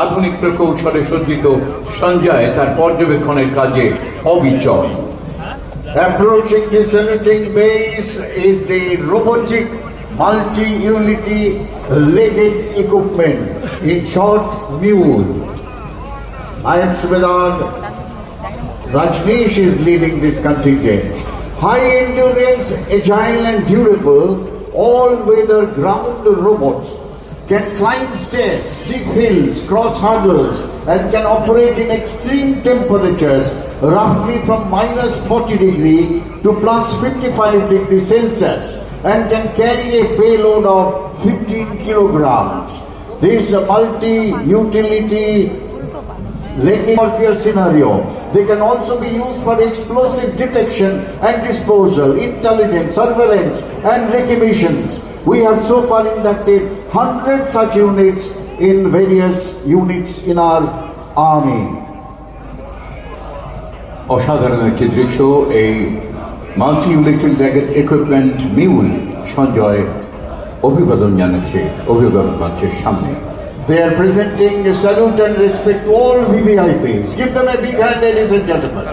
আধুনিক প্রকৌশলে সজ্জিত সঞ্জয় তার পর্যবেক্ষণের কাজে অবিচল। Approaching the saluting base is the robotic multi-unity legged equipment, in short, mule. I am Subedar Rajneesh is leading this contingent. High endurance, agile and durable, all-weather ground robots can climb stairs, steep hills, cross hurdles, and can operate in extreme temperatures, roughly from -40° to +55° Celsius, and can carry a payload of 15 kilograms. This multi-utility warfare scenario. They can also be used for explosive detection and disposal, intelligence, surveillance, and recognitions. We have so far inducted 100 such units in various units in our army. অসাধারণ একটি দৃশ্য। এই multi ইউনিটেড legged equipment mule Sanjay অভিবাদন জানাচ্ছে অভিভাবক মঞ্চের সামনে। They are presenting a salute and respect to all VVIPs. Give them a big hand, ladies and gentlemen.